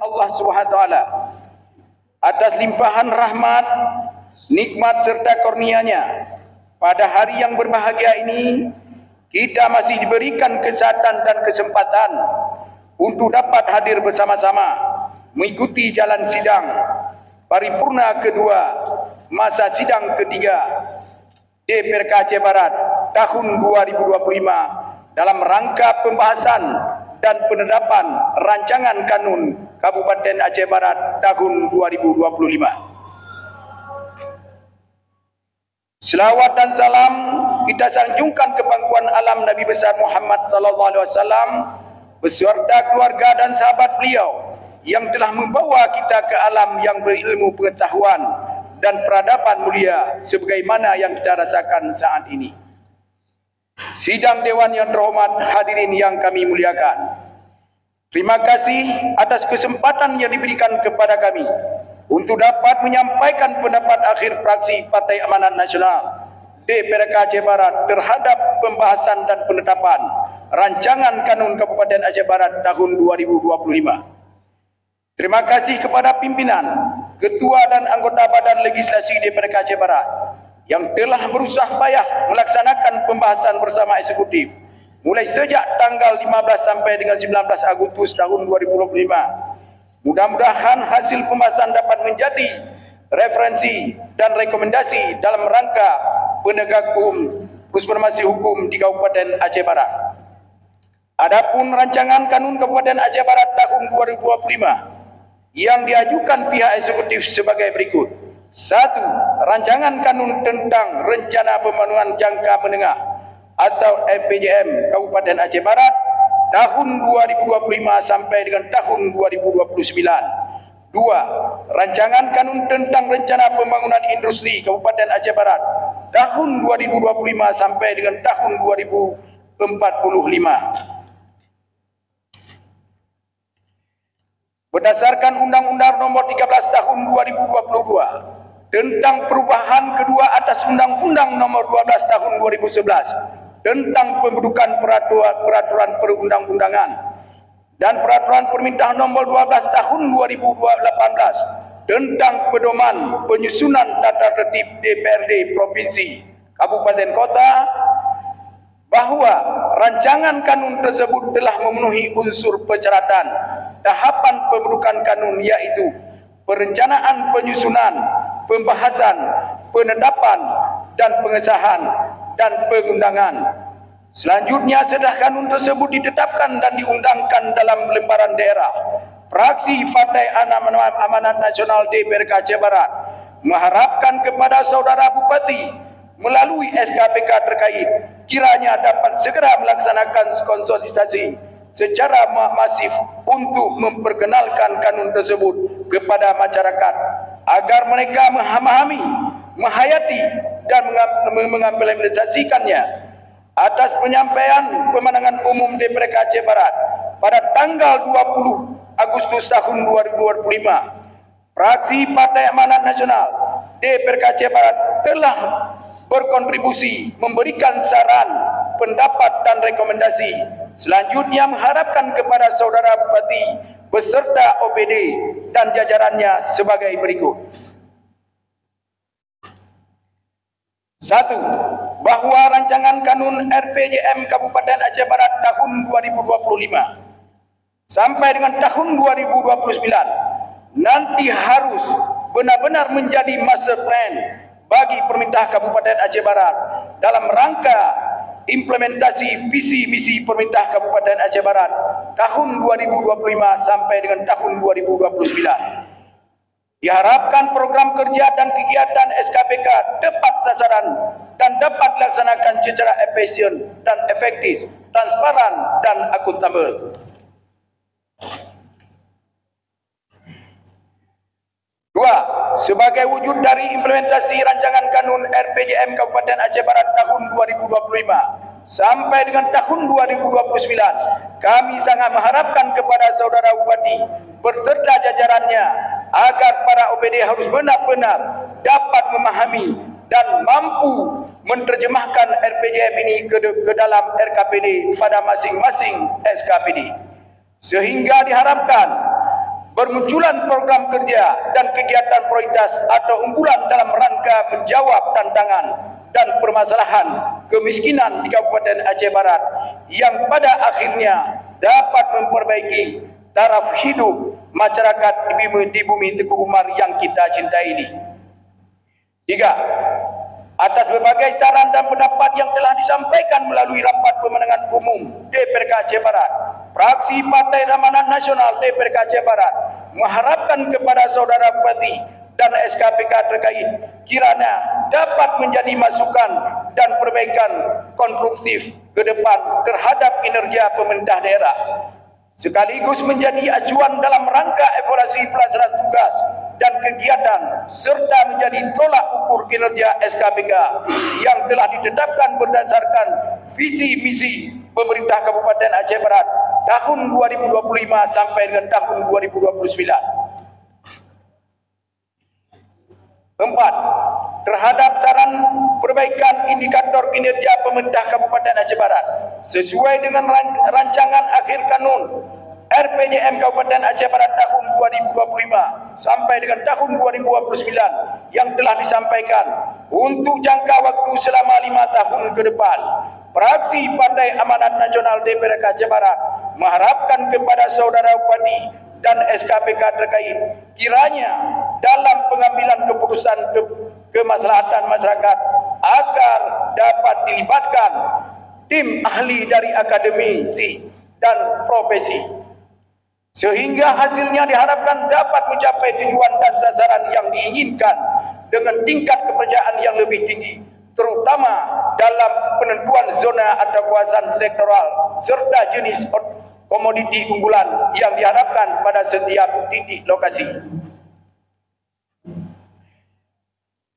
Allah Subhanahu wa taala atas limpahan rahmat, nikmat serta kurnia-Nya. Pada hari yang berbahagia ini, kita masih diberikan kesehatan dan kesempatan untuk dapat hadir bersama-sama mengikuti jalan sidang paripurna kedua masa sidang ketiga DPRK Aceh Barat tahun 2025 dalam rangka pembahasan dan penetapan rancangan kanun Kabupaten Aceh Barat tahun 2025. Selawat dan salam kita sanjungkan ke pangkuan alam Nabi besar Muhammad sallallahu alaihi wasallam beserta keluarga dan sahabat beliau yang telah membawa kita ke alam yang berilmu pengetahuan dan peradaban mulia sebagaimana yang kita rasakan saat ini. Sidang Dewan yang terhormat, hadirin yang kami muliakan, terima kasih atas kesempatan yang diberikan kepada kami untuk dapat menyampaikan pendapat akhir fraksi Partai Amanat Nasional DPRK Aceh Barat terhadap pembahasan dan penetapan rancangan kanun Kabupaten Aceh Barat tahun 2025. Terima kasih kepada pimpinan, ketua dan anggota Badan Legislasi DPRK Aceh Barat yang telah berusaha payah melaksanakan pembahasan bersama eksekutif mulai sejak tanggal 15 sampai dengan 19 Agustus tahun 2025. Mudah-mudahan hasil pembahasan dapat menjadi referensi dan rekomendasi dalam rangka penegak hukum, transformasi hukum di Kabupaten Aceh Barat. Adapun rancangan kanun Kabupaten Aceh Barat tahun 2025 yang diajukan pihak eksekutif sebagai berikut. 1. Rancangan kanun tentang rencana pembangunan jangka menengah atau RPJM Kabupaten Aceh Barat tahun 2025 sampai dengan tahun 2029. 2. Rancangan kanun tentang rencana pembangunan industri Kabupaten Aceh Barat tahun 2025 sampai dengan tahun 2045. Berdasarkan Undang-Undang Nomor 13 Tahun 2022 tentang perubahan kedua atas Undang-Undang Nomor 12 Tahun 2011 tentang pembentukan peraturan perundang-undangan dan peraturan permintaan Nomor 12 Tahun 2018 tentang pedoman penyusunan tata tertib DPRD Provinsi Kabupaten Kota, bahwa rancangan kanun tersebut telah memenuhi unsur persyaratan tahapan pembentukan kanun, yaitu perencanaan, penyusunan, pembahasan, penetapan dan pengesahan dan pengundangan. Selanjutnya, setelah kanun tersebut ditetapkan dan diundangkan dalam lembaran daerah, fraksi Partai Amanat Nasional DPRK Aceh Barat mengharapkan kepada saudara Bupati melalui SKPK terkait kiranya dapat segera melaksanakan konsolidasi secara masif untuk memperkenalkan kanun tersebut kepada masyarakat agar mereka memahami, menghayati dan mengimplementasikannya. Atas penyampaian pemandangan umum DPRK Aceh Barat pada tanggal 20 Agustus tahun 2025, fraksi Partai Amanat Nasional DPRK Aceh Barat telah berkontribusi memberikan saran, pendapat dan rekomendasi. Selanjutnya mengharapkan kepada saudara Bupati beserta OPD dan jajarannya sebagai berikut. 1. Bahwa rancangan kanun RPJM Kabupaten Aceh Barat tahun 2025 sampai dengan tahun 2029 nanti harus benar-benar menjadi master plan bagi pemerintah Kabupaten Aceh Barat dalam rangka implementasi visi misi pemerintah Kabupaten Aceh Barat tahun 2025 sampai dengan tahun 2029. Diharapkan program kerja dan kegiatan SKPK tepat sasaran dan dapat dilaksanakan secara efisien dan efektif, transparan dan akuntabel. 2. Sebagai wujud dari implementasi rancangan kanun RPJM Kabupaten Aceh Barat tahun 2025 sampai dengan tahun 2029, kami sangat mengharapkan kepada saudara Bupati beserta jajarannya agar para OPD harus benar-benar dapat memahami dan mampu menerjemahkan RPJM ini ke dalam RKPD pada masing-masing SKPD, sehingga diharapkan bermunculan program kerja dan kegiatan prioritas atau unggulan dalam rangka menjawab tantangan dan permasalahan kemiskinan di Kabupaten Aceh Barat yang pada akhirnya dapat memperbaiki taraf hidup masyarakat di bumi Teguh Umar yang kita cintai ini. 3. Atas berbagai saran dan pendapat yang telah disampaikan melalui rapat pemenangan umum DPRK Aceh Barat, fraksi Partai Amanat Nasional DPRK Aceh Barat mengharapkan kepada saudara Bupati dan SKPK terkait kiranya dapat menjadi masukan dan perbaikan konstruktif ke depan terhadap kinerja pemerintah daerah, sekaligus menjadi acuan dalam rangka evaluasi pelaksanaan tugas dan kegiatan serta menjadi tolak ukur kinerja SKPK yang telah ditetapkan berdasarkan visi misi pemerintah Kabupaten Aceh Barat tahun 2025 sampai dengan tahun 2029. 4. Terhadap saran perbaikan indikator kinerja pemerintah Kabupaten Aceh Barat sesuai dengan rancangan akhir kanun RPJM Kabupaten Aceh Barat tahun 2025 sampai dengan tahun 2029 yang telah disampaikan untuk jangka waktu selama 5 tahun ke depan, fraksi Partai Amanat Nasional DPRK Aceh Barat mengharapkan kepada saudara Bupati dan SKPK terkait kiranya dalam pengambilan keputusan kemaslahatan masyarakat agar dapat dilibatkan tim ahli dari akademisi dan profesi sehingga hasilnya diharapkan dapat mencapai tujuan dan sasaran yang diinginkan dengan tingkat kepercayaan yang lebih tinggi, terutama dalam penentuan zona atau kawasan sektoral serta jenis komoditi unggulan yang diharapkan pada setiap titik lokasi.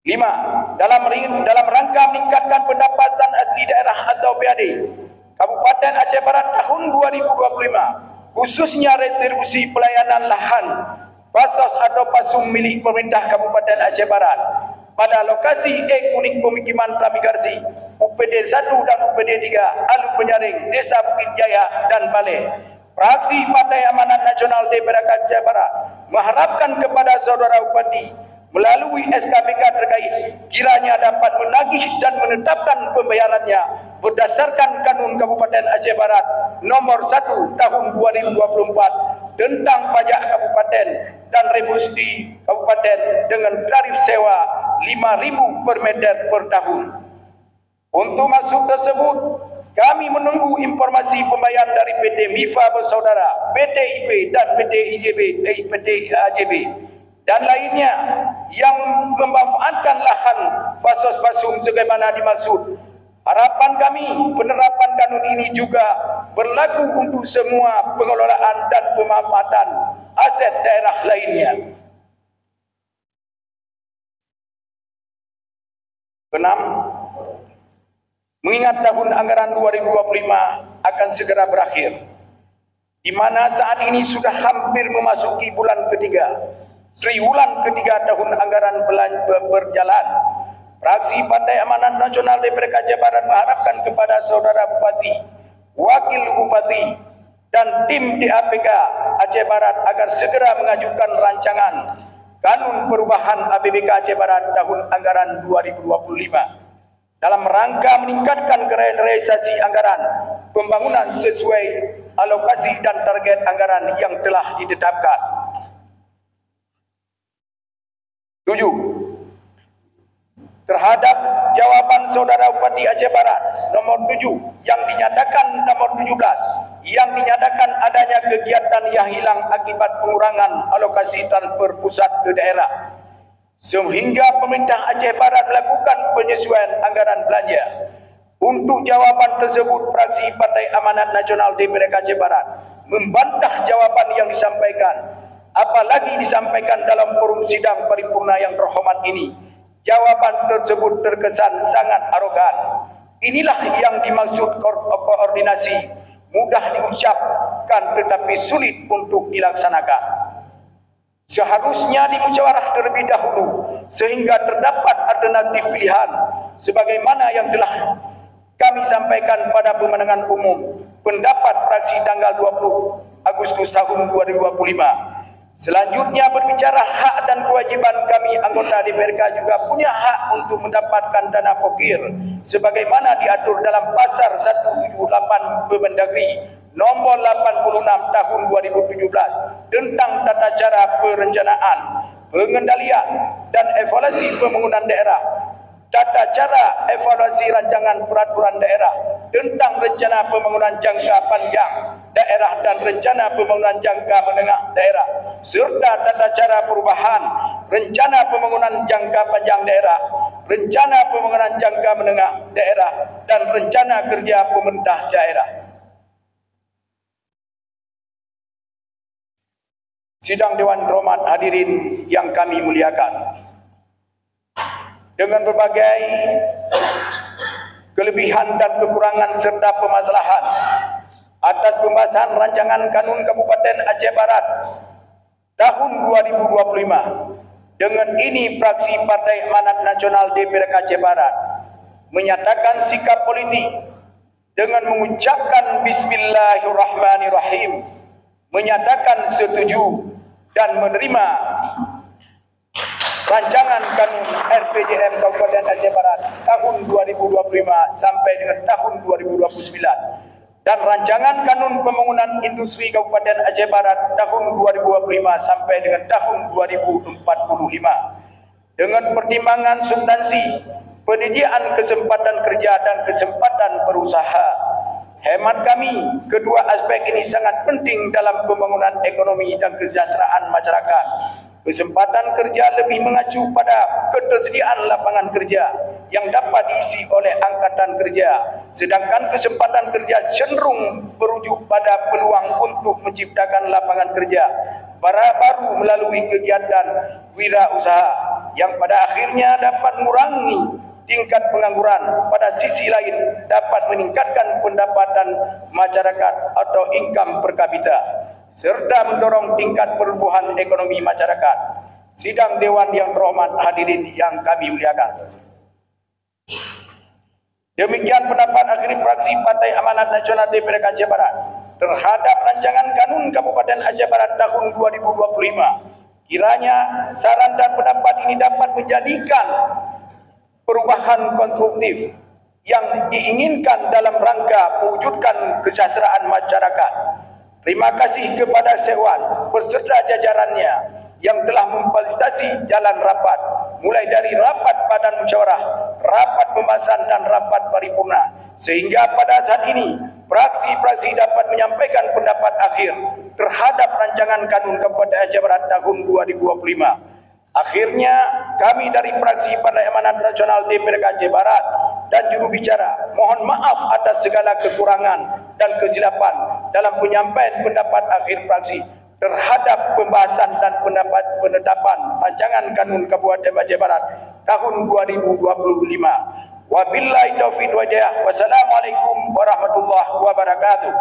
5. Dalam rangka meningkatkan pendapatan asli daerah atau PAD Kabupaten Aceh Barat tahun 2025, khususnya retribusi pelayanan lahan basos atau pasum milik pemerintah Kabupaten Aceh Barat pada lokasi unik pemukiman Pramigarsi, UPD 1 dan UPD 3, Alu Penyaring, Desa Bukit Jaya dan Balai. Fraksi Partai Amanat Nasional DPRK Aceh Barat mengharapkan kepada saudara Bupati melalui SKPK terkait kiranya dapat menagih dan menetapkan pembayarannya berdasarkan Kanun Kabupaten Aceh Barat nomor 1 tahun 2024 tentang pajak kabupaten dan rebusti kabupaten dengan tarif sewa 5.000 per meter per tahun. Untuk masuk tersebut, kami menunggu informasi pembayaran dari PT MIFA bersaudara, PT IP dan PT AJB dan lainnya yang memanfaatkan lahan basos pasum sebagaimana dimaksud. Harapan kami penerapan kanun ini juga berlaku untuk semua pengelolaan dan pemanfaatan aset daerah lainnya. 6. Mengingat tahun anggaran 2025 akan segera berakhir, di mana saat ini sudah hampir memasuki bulan ketiga, triwulan ketiga tahun anggaran berjalan, fraksi Partai Amanat Nasional DPRK Aceh Barat mengharapkan kepada saudara Bupati, Wakil Bupati, dan tim DAPK Aceh Barat agar segera mengajukan rancangan Kanun Perubahan APBK Aceh Barat tahun anggaran 2025 dalam rangka meningkatkan realisasi anggaran pembangunan sesuai alokasi dan target anggaran yang telah ditetapkan. 7. Terhadap jawaban saudara Bupati Aceh Barat nomor 7 yang dinyatakan nomor 17 yang dinyatakan adanya kegiatan yang hilang akibat pengurangan alokasi transfer pusat ke daerah, sehingga pemerintah Aceh Barat melakukan penyesuaian anggaran belanja. Untuk jawapan tersebut, fraksi Partai Amanat Nasional DPRK Aceh Barat membantah jawapan yang disampaikan, apalagi disampaikan dalam forum sidang paripurna yang terhormat ini. Jawaban tersebut terkesan sangat arogan. Inilah yang dimaksud koordinasi, mudah diucapkan tetapi sulit untuk dilaksanakan. Seharusnya dimusyawarah terlebih dahulu sehingga terdapat alternatif pilihan sebagaimana yang telah kami sampaikan pada pemenangan umum pendapat fraksi tanggal 20 Agustus tahun 2025. Selanjutnya berbicara hak dan kewajiban kami anggota DPRK juga punya hak untuk mendapatkan dana pokir sebagaimana diatur dalam pasal 178 Permendagri nombor 86 tahun 2017 tentang tata cara perencanaan, pengendalian dan evaluasi pembangunan daerah, tata cara evaluasi rancangan peraturan daerah tentang rencana pembangunan jangka panjang daerah dan rencana pembangunan jangka menengah daerah, serta tata cara perubahan rencana pembangunan jangka panjang daerah, rencana pembangunan jangka menengah daerah, dan rencana kerja pemerintah daerah. Sidang Dewan Terhormat hadirin yang kami muliakan, dengan berbagai kelebihan dan kekurangan serta permasalahan atas pembahasan rancangan Kanun Kabupaten Aceh Barat tahun 2025, dengan ini fraksi Partai Amanat Nasional DPRK Aceh Barat menyatakan sikap politik dengan mengucapkan Bismillahirrahmanirrahim, menyatakan setuju dan menerima rancangan Kanun RPJM Kabupaten Aceh Barat tahun 2025 sampai dengan tahun 2029 dan rancangan Kanun Pembangunan Industri Kabupaten Aceh Barat tahun 2025 sampai dengan tahun 2045 dengan pertimbangan substansi, penyediaan kesempatan kerja dan kesempatan berusaha. Hemat kami, kedua aspek ini sangat penting dalam pembangunan ekonomi dan kesejahteraan masyarakat. Kesempatan kerja lebih mengacu pada ketersediaan lapangan kerja yang dapat diisi oleh angkatan kerja, sedangkan kesempatan kerja cenderung berujuk pada peluang untuk menciptakan lapangan kerja baru melalui kegiatan wirausaha yang pada akhirnya dapat mengurangi tingkat pengangguran. Pada sisi lain dapat meningkatkan pendapatan masyarakat atau income per kapita serta mendorong tingkat pertumbuhan ekonomi masyarakat. Sidang Dewan yang terhormat hadirin yang kami muliakan, demikian pendapat akhir fraksi Partai Amanat Nasional DPRK Aceh Barat terhadap rancangan Kanun Kabupaten Aceh Barat tahun 2025. Kiranya saran dan pendapat ini dapat menjadikan perubahan konstruktif yang diinginkan dalam rangka mewujudkan kesejahteraan masyarakat. Terima kasih kepada Sewan beserta jajarannya yang telah memfasilitasi jalan rapat, mulai dari rapat badan musyawarah, rapat pembahasan dan rapat paripurna, sehingga pada saat ini fraksi-fraksi dapat menyampaikan pendapat akhir terhadap rancangan Kanun Kabupaten Aceh Barat tahun 2025. Akhirnya kami dari fraksi Partai Amanat Nasional DPRK Aceh Barat dan juru bicara mohon maaf atas segala kekurangan dan kesilapan dalam penyampaian pendapat akhir fraksi terhadap pembahasan dan penetapan rancangan Kanun Kabupaten Aceh Barat tahun 2025. Wabillahi taufiq wal hidayah. Wassalamualaikum warahmatullahi wabarakatuh.